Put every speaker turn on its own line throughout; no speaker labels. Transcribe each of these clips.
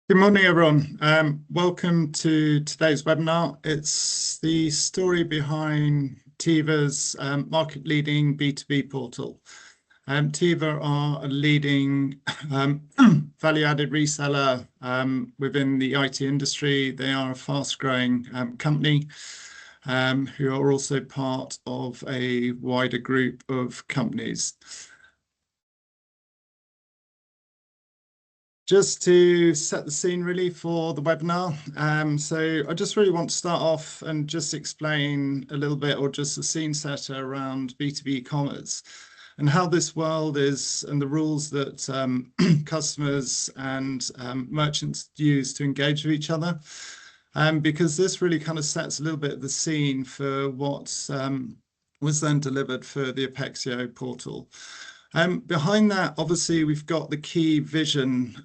Good morning, everyone. Welcome to today's webinar. It's the story behind Tieva's market-leading B2B portal. Tieva are a leading value-added reseller within the IT industry. They are a fast-growing company who are also part of a wider group of companies. Just to set the scene really for the webinar. So I just really want to start off and just explain a little bit, or just a scene setter around B2B commerce and how this world is and the rules that customers and merchants use to engage with each other. Because this really kind of sets a little bit of the scene for what was then delivered for the Apexio portal. Behind that, obviously, we've got the key vision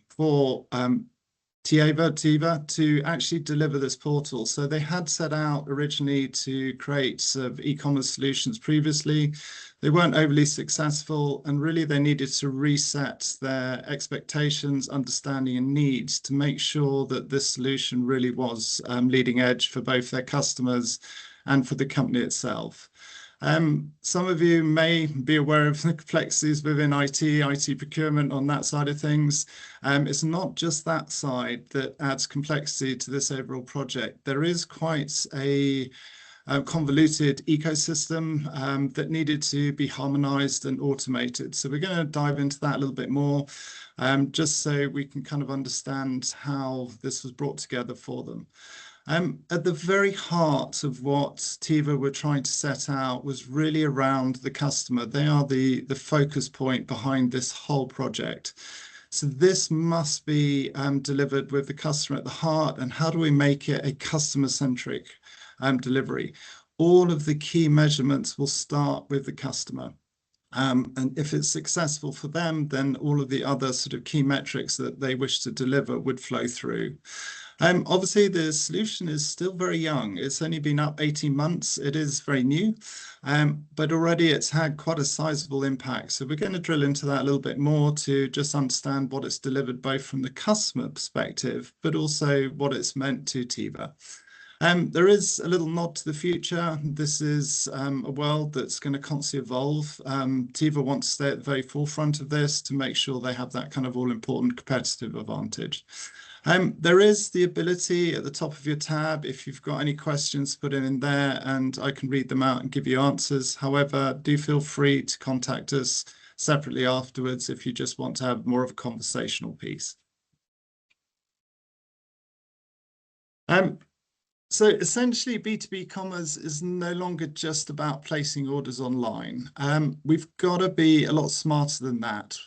for Tieva to actually deliver this portal. So they had set out originally to create sort of e-commerce solutions previously. They weren't overly successful, and really they needed to reset their expectations, understanding, and needs to make sure that this solution really was leading edge for both their customers and for the company itself. Some of you may be aware of the complexities within IT procurement on that side of things. It's not just that side that adds complexity to this overall project. There is quite a convoluted ecosystem that needed to be harmonized and automated. So we're going to dive into that a little bit more, just so we can kind of understand how this was brought together for them. At the very heart of what Tieva were trying to set out was really around the customer. They are the focus point behind this whole project. So this must be delivered with the customer at the heart. And how do we make it a customer-centric delivery? All of the key measurements will start with the customer. And if it's successful for them, then all of the other sort of key metrics that they wish to deliver would flow through. Obviously, the solution is still very young. It's only been up 18 months. It is very new, but already it's had quite a sizable impact. So we're going to drill into that a little bit more to just understand what it's delivered, both from the customer perspective, but also what it's meant to Tieva. There is a little nod to the future. This is a world that's going to constantly evolve. Tieva wants to stay at the very forefront of this to make sure they have that kind of all-important competitive advantage. There is the ability at the top of your tab, if you've got any questions, put it in there and I can read them out and give you answers. However, do feel free to contact us separately afterwards if you just want to have more of a conversational piece. So essentially, B2B commerce is no longer just about placing orders online. We've got to be a lot smarter than that.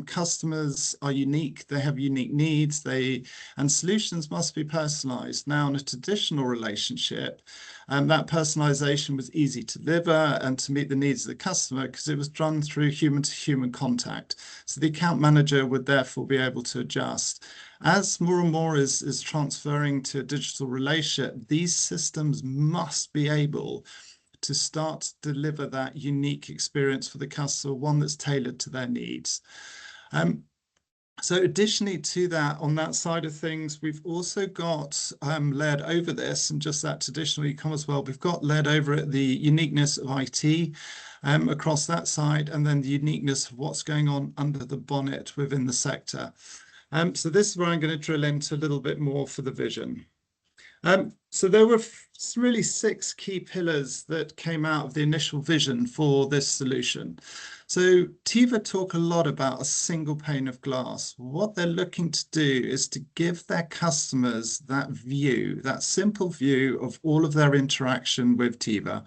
Customers are unique. They have unique needs. And solutions must be personalized. Now, in a traditional relationship, that personalization was easy to deliver and to meet the needs of the customer because it was done through human-to-human contact. So the account manager would therefore be able to adjust. As more and more is transferring to a digital relationship, these systems must be able to start to deliver that unique experience for the customer, one that's tailored to their needs. So additionally to that, on that side of things, we've also got layered over this, and just that traditional e-commerce world, we've got layered over it the uniqueness of IT across that side, and then the uniqueness of what's going on under the bonnet within the sector. So this is where I'm going to drill into a little bit more for the vision. So there were really 6 key pillars that came out of the initial vision for this solution. So Tieva talk a lot about a single pane of glass. What they're looking to do is to give their customers that view, that simple view of all of their interaction with Tieva.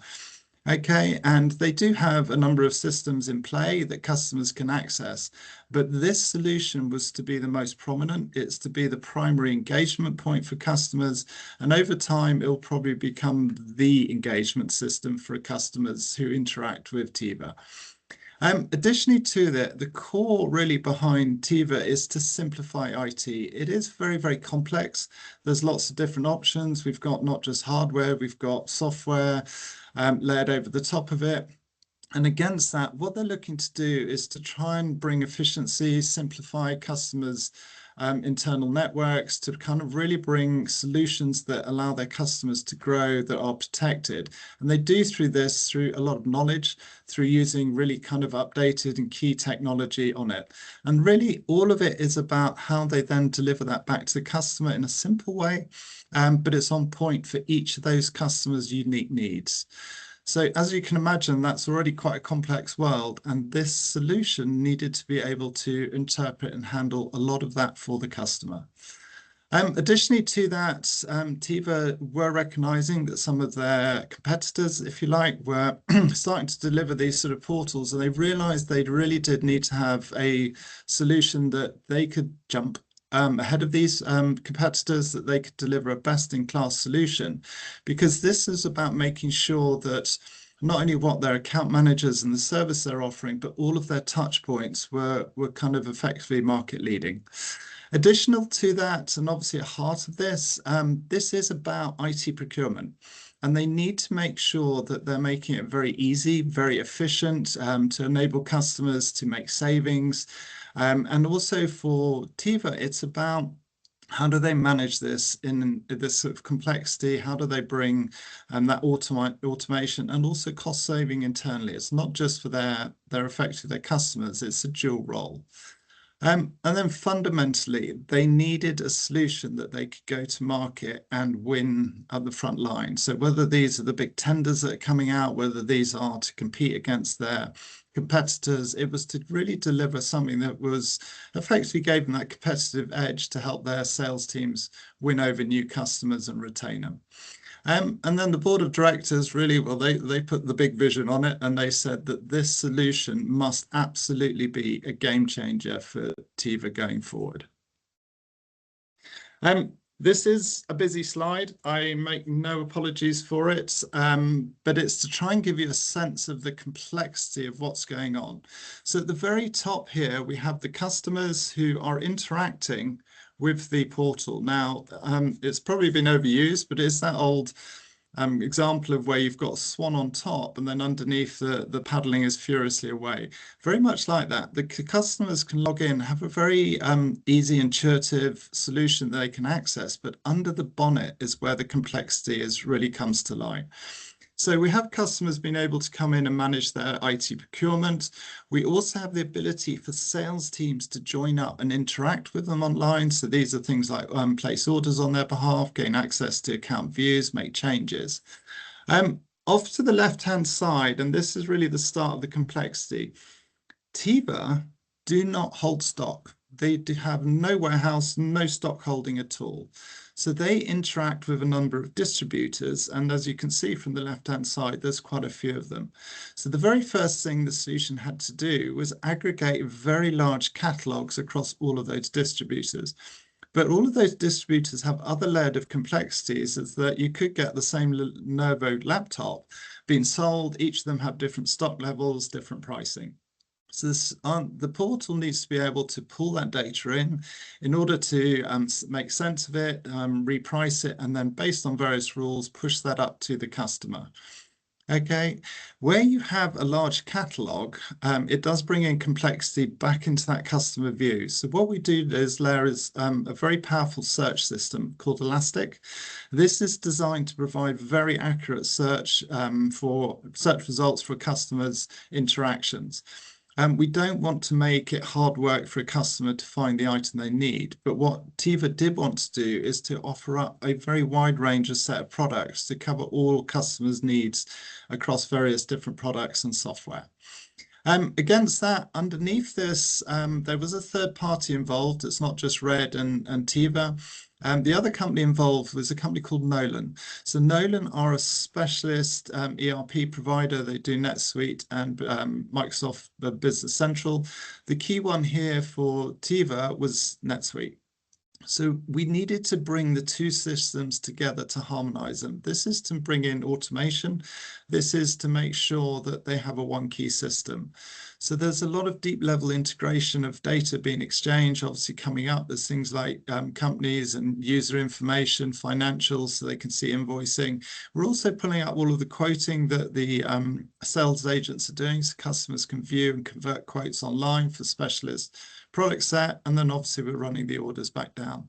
Okay, and they do have a number of systems in play that customers can access, but this solution was to be the most prominent. It's to be the primary engagement point for customers, and over time, it'll probably become the engagement system for customers who interact with Tieva. Additionally to that, the core really behind Tieva is to simplify IT. It is very, very complex. There's lots of different options. We've got not just hardware, we've got software layered over the top of it. And against that, what they're looking to do is to try and bring efficiency, simplify customers' internal networks, to kind of really bring solutions that allow their customers to grow, that are protected. And they do through this through a lot of knowledge, through using really kind of updated and key technology on it. And really all of it is about how they then deliver that back to the customer in a simple way, but it's on point for each of those customers' unique needs. So as you can imagine, that's already quite a complex world, and this solution needed to be able to interpret and handle a lot of that for the customer. Additionally to that, Tieva were recognizing that some of their competitors, if you like, were starting to deliver these sort of portals, and they realized they really did need to have a solution that they could jump ahead of these competitors, that they could deliver a best-in-class solution, because this is about making sure that not only what their account managers and the service they're offering, but all of their touch points were kind of effectively market leading. Additional to that, and obviously at heart of this, this is about IT procurement. And they need to make sure that they're making it very easy, very efficient, to enable customers to make savings. And also for Tieva, it's about how do they manage this in this sort of complexity? How do they bring that automation and also cost saving internally? It's not just for their effectively their customers, it's a dual role. And then fundamentally, they needed a solution that they could go to market and win at the front line. So whether these are the big tenders that are coming out, whether these are to compete against their competitors, it was to really deliver something that was effectively gave them that competitive edge to help their sales teams win over new customers and retain them. And then the board of directors really, well, they put the big vision on it, and they said that this solution must absolutely be a game changer for Tieva going forward. This is a busy slide. I make no apologies for it, but it's to try and give you a sense of the complexity of what's going on. So at the very top here, we have the customers who are interacting with the portal. Now, it's probably been overused, but it's that old example of where you've got a swan on top and then underneath the paddling is furiously away. Very much like that. The customers can log in, have a very easy, intuitive solution that they can access, but under the bonnet is where the complexity really comes to light. So we have customers being able to come in and manage their IT procurement. We also have the ability for sales teams to join up and interact with them online. So these are things like place orders on their behalf, gain access to account views, make changes. Off to the left-hand side, and this is really the start of the complexity, Tieva do not hold stock. They do have no warehouse, no stock holding at all. So they interact with a number of distributors, and as you can see from the left-hand side, there's quite a few of them. So the very first thing the solution had to do was aggregate very large catalogs across all of those distributors. But all of those distributors have other layered of complexities, is that you could get the same Lenovo laptop being sold. Each of them have different stock levels, different pricing. So the portal needs to be able to pull that data in order to make sense of it, reprice it, and then based on various rules, push that up to the customer. Okay, where you have a large catalog, it does bring in complexity back into that customer view. So what we do is layer a very powerful search system called Elastic. This is designed to provide very accurate search results for customers' interactions. We don't want to make it hard work for a customer to find the item they need, but what Tieva did want to do is to offer up a very wide range of set of products to cover all customers' needs across various different products and software. Against that, underneath this, there was a third party involved. It's not just Red and Tieva. The other company involved was a company called Nolan. So Nolan are a specialist ERP provider. They do NetSuite and Microsoft Business Central. The key one here for Tieva was NetSuite. So we needed to bring the two systems together to harmonize them. This is to bring in automation. This is to make sure that they have a one key system. So there's a lot of deep level integration of data being exchanged, obviously coming up. There's things like companies and user information, financials, so they can see invoicing. We're also pulling out all of the quoting that the sales agents are doing, so customers can view and convert quotes online for specialist product set. And then obviously we're running the orders back down.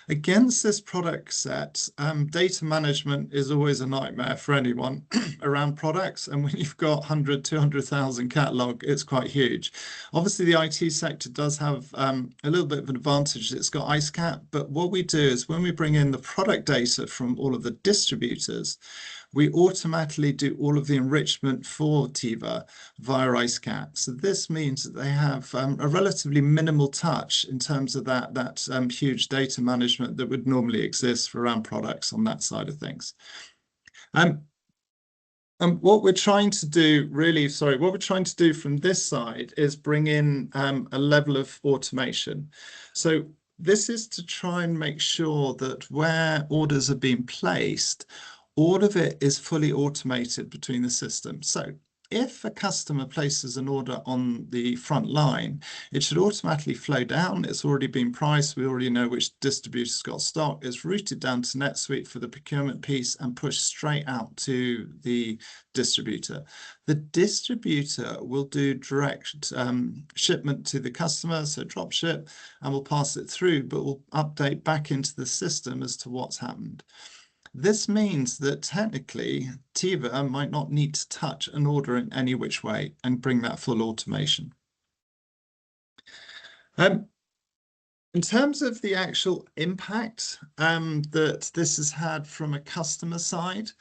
Against this product set, data management is always a nightmare for anyone around products. And when you've got 100, 200,000 catalog, it's quite huge. Obviously, the IT sector does have a little bit of an advantage. It's got IceCap. But what we do is when we bring in the product data from all of the distributors, we automatically do all of the enrichment for Tieva via IceCap. So this means that they have a relatively minimal touch in terms of that huge data management that would normally exist for around products on that side of things. And what we're trying to do what we're trying to do from this side is bring in a level of automation. So this is to try and make sure that where orders are being placed, all of it is fully automated between the systems. So if a customer places an order on the front line, it should automatically flow down. It's already been priced. We already know which distributor's got stock. It's routed down to NetSuite for the procurement piece and pushed straight out to the distributor. The distributor will do direct shipment to the customer, so drop ship, and we'll pass it through, but we'll update back into the system as to what's happened. This means that technically Tieva might not need to touch an order in any which way and bring that full automation. In terms of the actual impact that this has had from a customer side,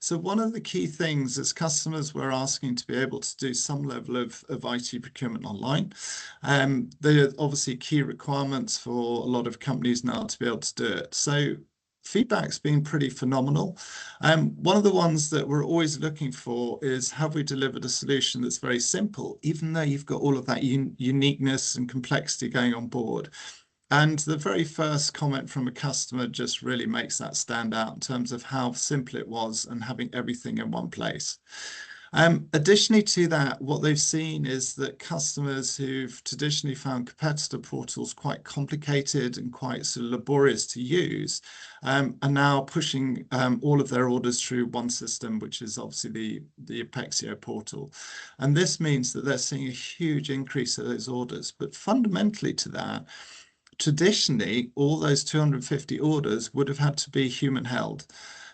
so one of the key things is customers were asking to be able to do some level of IT procurement online. There are obviously key requirements for a lot of companies now to be able to do it. So feedback's been pretty phenomenal. One of the ones that we're always looking for is, have we delivered a solution that's very simple, even though you've got all of that uniqueness and complexity going on board? And the very first comment from a customer just really makes that stand out in terms of how simple it was and having everything in one place. Additionally to that, what they've seen is that customers who've traditionally found competitor portals quite complicated and quite sort of laborious to use are now pushing all of their orders through one system, which is obviously the Apexio portal. And this means that they're seeing a huge increase of those orders. But fundamentally to that, traditionally, all those 250 orders would have had to be human held.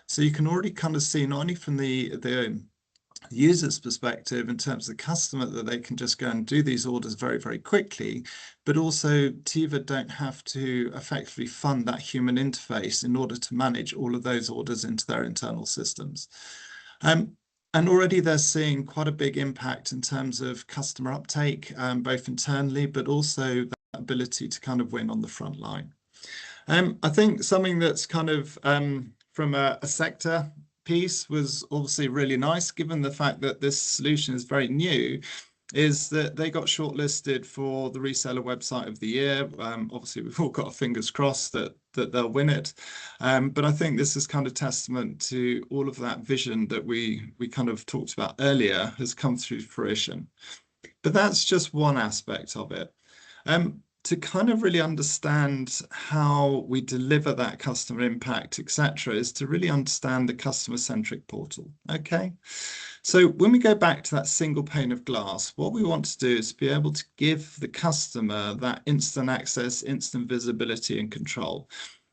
So you can already kind of see, not only from the user's perspective in terms of the customer, that they can just go and do these orders very, very quickly, but also Tieva don't have to effectively fund that human interface in order to manage all of those orders into their internal systems. And already they're seeing quite a big impact in terms of customer uptake, both internally, but also the ability to kind of win on the front line. I think something that's kind of from a sector piece was obviously really nice, given the fact that this solution is very new, is that they got shortlisted for the reseller website of the year. Obviously, we've all got our fingers crossed that they'll win it. But I think this is kind of testament to all of that vision that we kind of talked about earlier has come through fruition. But that's just one aspect of it. To kind of really understand how we deliver that customer impact, etc., is to really understand the customer-centric portal. Okay, so when we go back to that single pane of glass, what we want to do is be able to give the customer that instant access, instant visibility and control.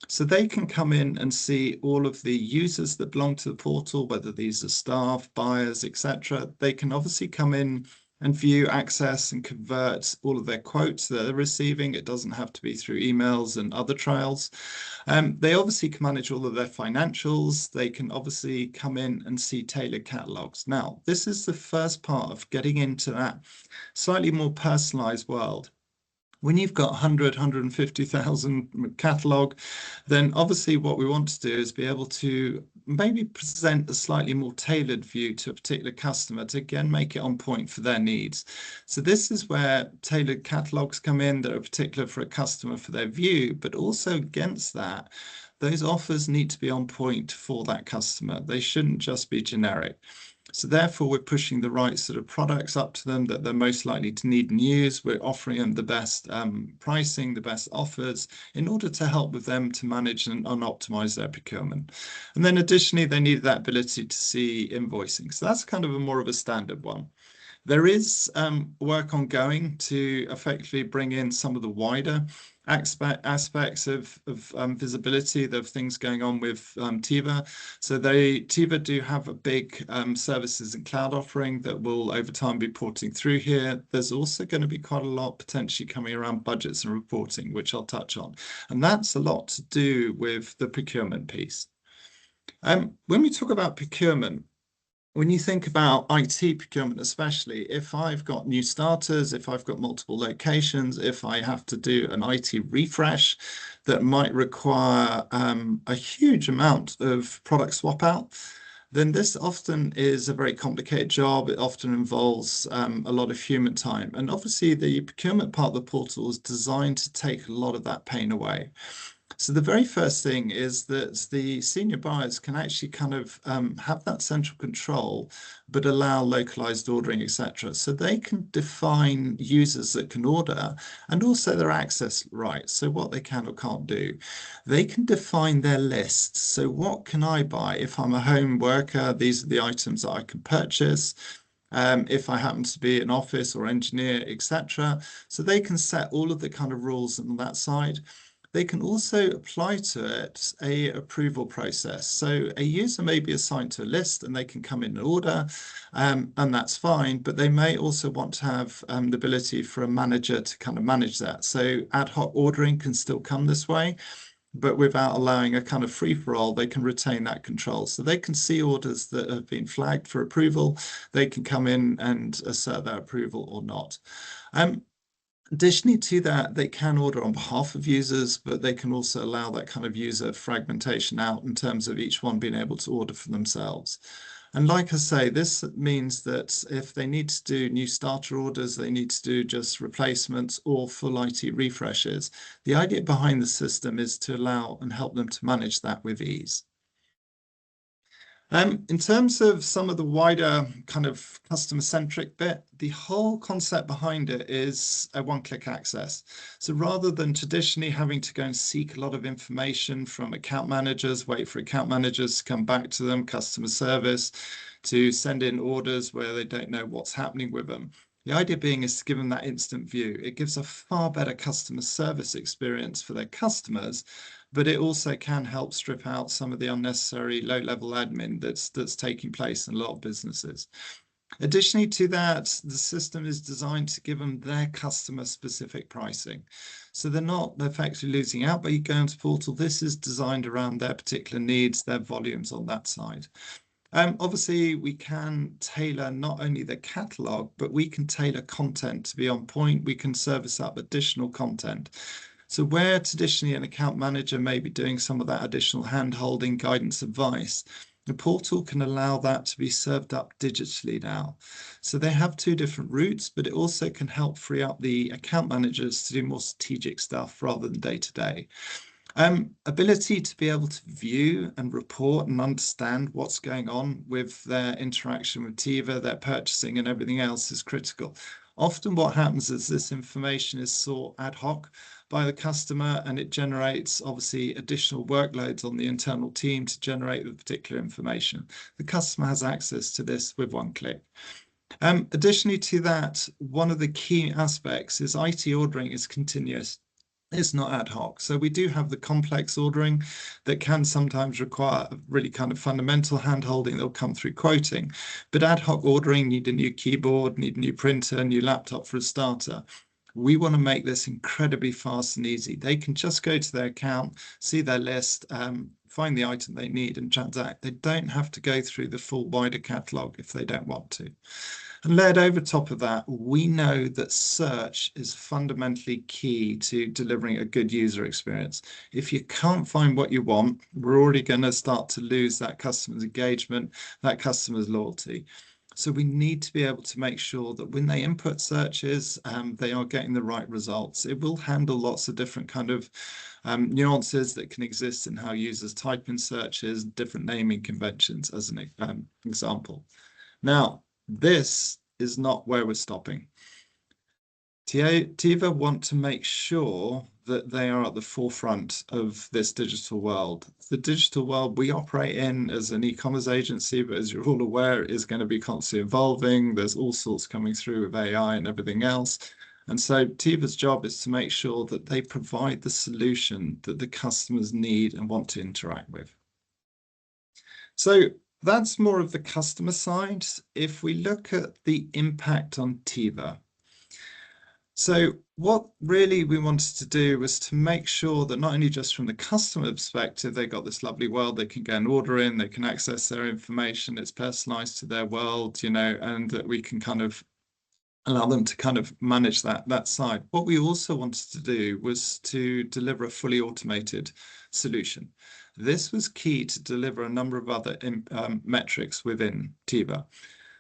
So they can come in and see all of the users that belong to the portal, whether these are staff, buyers, etc. They can obviously come in and view, access and convert all of their quotes that they're receiving. It doesn't have to be through emails and other trails. They obviously can manage all of their financials. They can obviously come in and see tailored catalogs. Now, this is the first part of getting into that slightly more personalized world. When you've got 100, 150,000 catalog, then obviously what we want to do is be able to maybe present a slightly more tailored view to a particular customer to again make it on point for their needs. So this is where tailored catalogs come in that are particular for a customer for their view, but also against that, those offers need to be on point for that customer. They shouldn't just be generic. So therefore, we're pushing the right sort of products up to them that they're most likely to need and use. We're offering them the best pricing, the best offers in order to help with them to manage and optimize their procurement. And then additionally, they need that ability to see invoicing. So that's kind of more of a standard one. There is work ongoing to effectively bring in some of the wider aspects of visibility of things going on with Tieva. So Tieva do have a big services and cloud offering that will over time be porting through here. There's also going to be quite a lot potentially coming around budgets and reporting, which I'll touch on. And that's a lot to do with the procurement piece. When we talk about procurement, when you think about IT procurement, especially if I've got new starters, if I've got multiple locations, if I have to do an IT refresh that might require a huge amount of product swap out, then this often is a very complicated job. It often involves a lot of human time. And obviously the procurement part of the portal is designed to take a lot of that pain away. So the very first thing is that the senior buyers can actually kind of have that central control, but allow localized ordering, etc. So they can define users that can order and also their access rights. So what they can or can't do. They can define their lists. So what can I buy? If I'm a home worker, these are the items that I can purchase. If I happen to be an office or engineer, etc. So they can set all of the kind of rules on that side. They can also apply to it a approval process. So a user may be assigned to a list and they can come in and order, and that's fine, but they may also want to have the ability for a manager to kind of manage that. So ad hoc ordering can still come this way, but without allowing a kind of free-for-all, they can retain that control. So they can see orders that have been flagged for approval. They can come in and assert that approval or not. Additionally to that, they can order on behalf of users, but they can also allow that kind of user fragmentation out in terms of each one being able to order for themselves. And like I say, this means that if they need to do new starter orders, they need to do just replacements or full IT refreshes. The idea behind the system is to allow and help them to manage that with ease. In terms of some of the wider kind of customer-centric bit, the whole concept behind it is a one-click access. So rather than traditionally having to go and seek a lot of information from account managers, wait for account managers to come back to them, customer service, to send in orders where they don't know what's happening with them. The idea being is to give them that instant view. It gives a far better customer service experience for their customers, but it also can help strip out some of the unnecessary low-level admin that's taking place in a lot of businesses. Additionally to that, the system is designed to give them their customer-specific pricing. So they're not effectively losing out by going to portal. This is designed around their particular needs, their volumes on that side. Obviously, we can tailor not only the catalog, but we can tailor content to be on point. We can service up additional content. So where traditionally an account manager may be doing some of that additional hand-holding, guidance, advice, the portal can allow that to be served up digitally now. So they have two different routes, but it also can help free up the account managers to do more strategic stuff rather than day-to-day. Ability to be able to view and report and understand what's going on with their interaction with Tieva, their purchasing and everything else is critical. Often what happens is this information is sought ad hoc by the customer and it generates obviously additional workloads on the internal team to generate the particular information. The customer has access to this with one click. Additionally to that, one of the key aspects is IT ordering is continuous. It's not ad hoc. So we do have the complex ordering that can sometimes require really kind of fundamental hand-holding that'll come through quoting. But ad hoc ordering, need a new keyboard, need a new printer, new laptop for a starter. We want to make this incredibly fast and easy. They can just go to their account, see their list, find the item they need and transact. They don't have to go through the full wider catalog if they don't want to. And layered over top of that, we know that search is fundamentally key to delivering a good user experience. If you can't find what you want, we're already going to start to lose that customer's engagement, that customer's loyalty. So we need to be able to make sure that when they input searches, they are getting the right results. It will handle lots of different kind of nuances that can exist in how users type in searches, different naming conventions as an example. Now, this is not where we're stopping. Tieva want to make sure that they are at the forefront of this digital world. The digital world we operate in as an e-commerce agency, but as you're all aware, is going to be constantly evolving. There's all sorts coming through with AI and everything else. And so Tieva's job is to make sure that they provide the solution that the customers need and want to interact with. So that's more of the customer side. If we look at the impact on Tieva, so what really we wanted to do was to make sure that not only just from the customer perspective, they got this lovely world, they can get an order in, they can access their information, it's personalized to their world, and that we can kind of allow them to kind of manage that side. What we also wanted to do was to deliver a fully automated solution. This was key to deliver a number of other metrics within Tieva.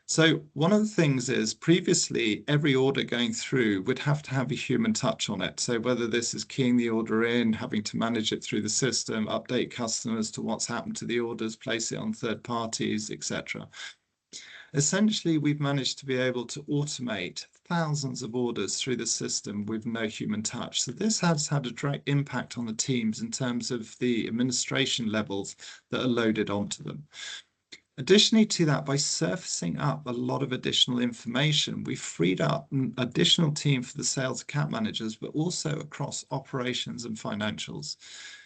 So one of the things is previously every order going through would have to have a human touch on it. So whether this is keying the order in, having to manage it through the system, update customers to what's happened to the orders, place it on third parties, etc. Essentially, we've managed to be able to automate thousands of orders through the system with no human touch. So this has had a direct impact on the teams in terms of the administration levels that are loaded onto them. Additionally to that, by surfacing up a lot of additional information, we've freed up an additional team for the sales account managers, but also across operations and financials.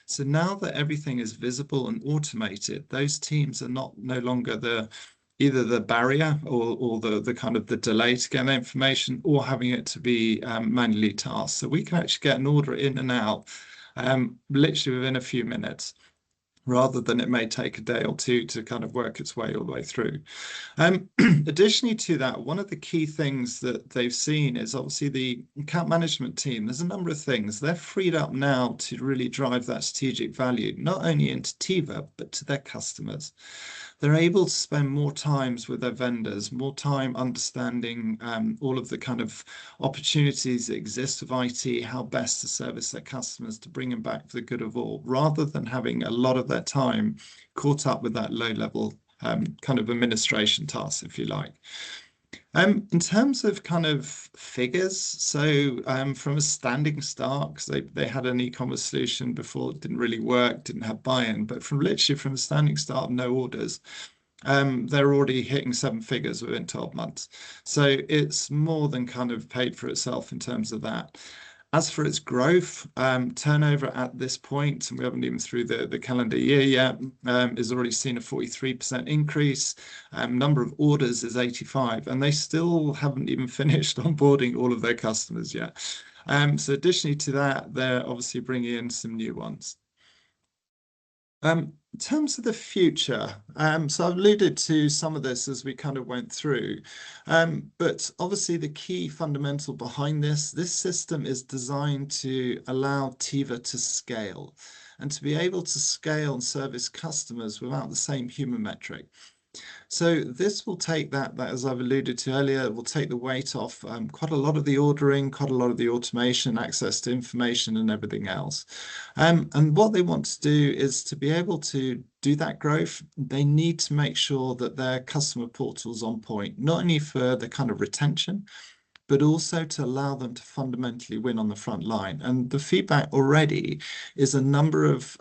So now that everything is visible and automated, those teams are no longer either the barrier or the kind of the delay to get the information, or having it to be manually tasked. So we can actually get an order in and out literally within a few minutes, rather than it may take a day or two to kind of work its way all the way through. Additionally to that, one of the key things that they've seen is obviously the account management team. There's a number of things. They're freed up now to really drive that strategic value, not only into Tieva, but to their customers. They're able to spend more times with their vendors, more time understanding all of the kind of opportunities that exist of IT, how best to service their customers to bring them back for the good of all, rather than having a lot of their time caught up with that low level kind of administration tasks, if you like. In terms of kind of figures, so from a standing start, because they had an e-commerce solution before, it didn't really work, didn't have buy-in, but from a standing start, no orders, they're already hitting 7 figures within 12 months. So it's more than kind of paid for itself in terms of that. As for its growth, turnover at this point, and we haven't even through the calendar year yet, is already seen a 43% increase. Number of orders is 85, and they still haven't even finished onboarding all of their customers yet. So additionally to that, they're obviously bringing in some new ones. In terms of the future, so I've alluded to some of this as we kind of went through, but obviously the key fundamental behind this system is designed to allow Tieva to scale and to be able to scale and service customers without the same human metric. So this will take that as I've alluded to earlier, will take the weight off quite a lot of the ordering, quite a lot of the automation, access to information and everything else. And what they want to do is to be able to do that growth, they need to make sure that their customer portal's on point, not only for the kind of retention, but also to allow them to fundamentally win on the front line. And the feedback already is a number of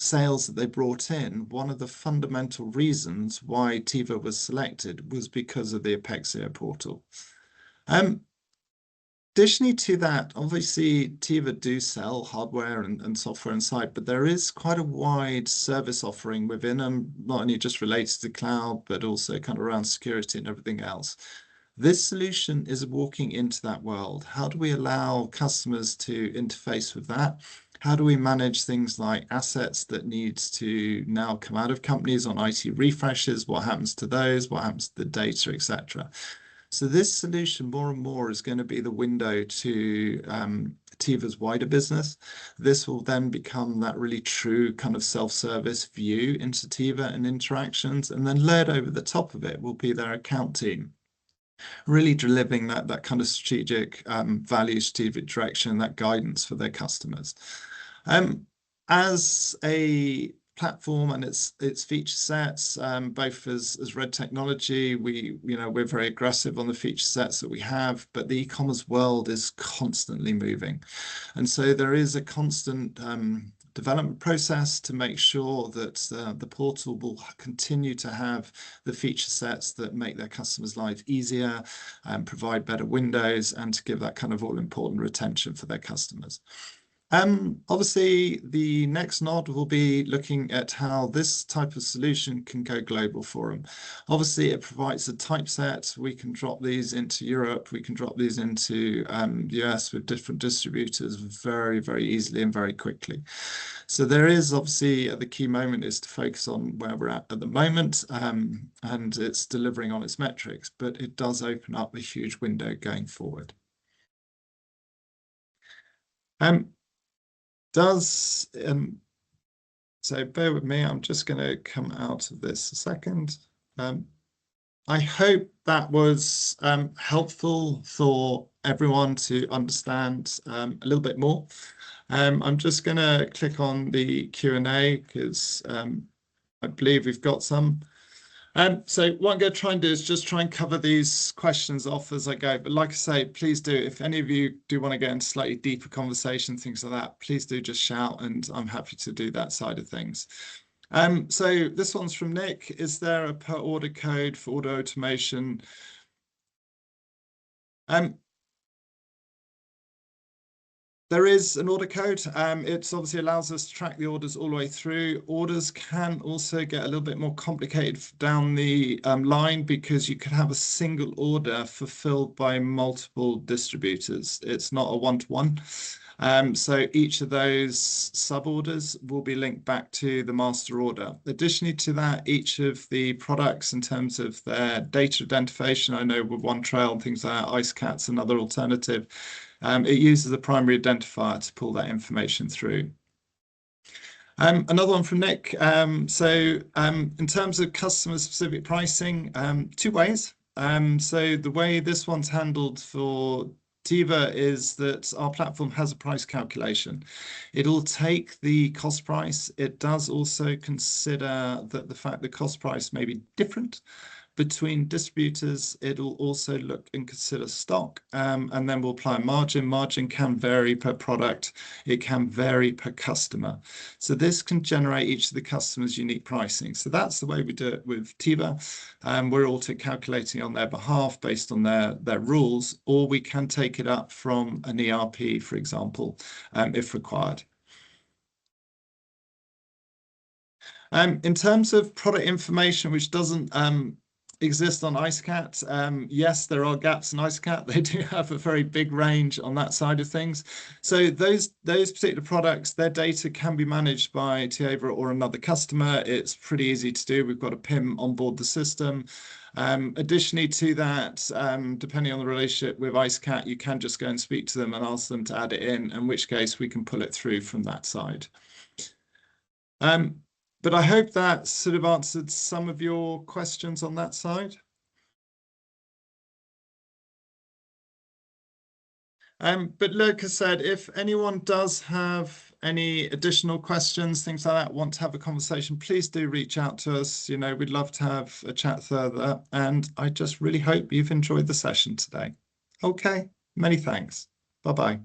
sales that they brought in. One of the fundamental reasons why Tieva was selected was because of the Apexio portal. Additionally to that, obviously Tieva do sell hardware and software inside, but there is quite a wide service offering within them, not only just related to cloud, but also kind of around security and everything else. This solution is walking into that world. How do we allow customers to interface with that? How do we manage things like assets that needs to now come out of companies on IT refreshes? What happens to those? What happens to the data, etc.? So this solution more and more is going to be the window to Tieva's wider business. This will then become that really true kind of self-service view into Tieva and interactions. And then layered over the top of it will be their account team, really delivering that kind of strategic value, strategic direction, that guidance for their customers. As a platform and its feature sets, both as Red Technology, we're very aggressive on the feature sets that we have, but the e-commerce world is constantly moving, and so there is a constant development process to make sure that the portal will continue to have the feature sets that make their customers' life easier and provide better windows, and to give that kind of all-important retention for their customers. Obviously, the next nod will be looking at how this type of solution can go global for them. Obviously, it provides a typeset. We can drop these into Europe. We can drop these into the US with different distributors very, very easily and very quickly. So there is obviously the key moment is to focus on where we're at the moment, and it's delivering on its metrics, but it does open up a huge window going forward. So bear with me, I'm just going to come out of this a second. I hope that was helpful for everyone to understand a little bit more. I'm just going to click on the Q&A because I believe we've got some. So what I'm going to try and do is just try and cover these questions off as I go. But like I say, please do, if any of you do want to get into slightly deeper conversation, things like that, please do just shout, and I'm happy to do that side of things. So this one's from Nick. Is there a per order code for order automation? There is an order code. It obviously allows us to track the orders all the way through. Orders can also get a little bit more complicated down the line, because you could have a single order fulfilled by multiple distributors. It's not a one-to-one. So each of those sub-orders will be linked back to the master order. Additionally to that, each of the products in terms of their data identification, I know with OneTrail and things like that, IceCat's another alternative. It uses a primary identifier to pull that information through. Another one from Nick. In terms of customer-specific pricing, two ways. So the way this one's handled for Tieva is that our platform has a price calculation. It'll take the cost price. It does also consider that the fact the cost price may be different between distributors. It'll also look and consider stock, and then we'll apply a margin. Margin can vary per product. It can vary per customer. So this can generate each of the customers' unique pricing. So that's the way we do it with Tieva. We're auto calculating on their behalf based on their rules, or we can take it up from an ERP, for example, if required. In terms of product information, which doesn't exist on IceCat, yes, there are gaps in IceCat. They do have a very big range on that side of things. So those particular products, their data can be managed by Tieva or another customer. It's pretty easy to do. We've got a PIM on board the system. Additionally to that, depending on the relationship with IceCat, you can just go and speak to them and ask them to add it in which case we can pull it through from that side. But I hope that sort of answered some of your questions on that side. But like I said, if anyone does have any additional questions, things like that, want to have a conversation, please do reach out to us. You know, we'd love to have a chat further. And I just really hope you've enjoyed the session today. Okay, many thanks. Bye-bye.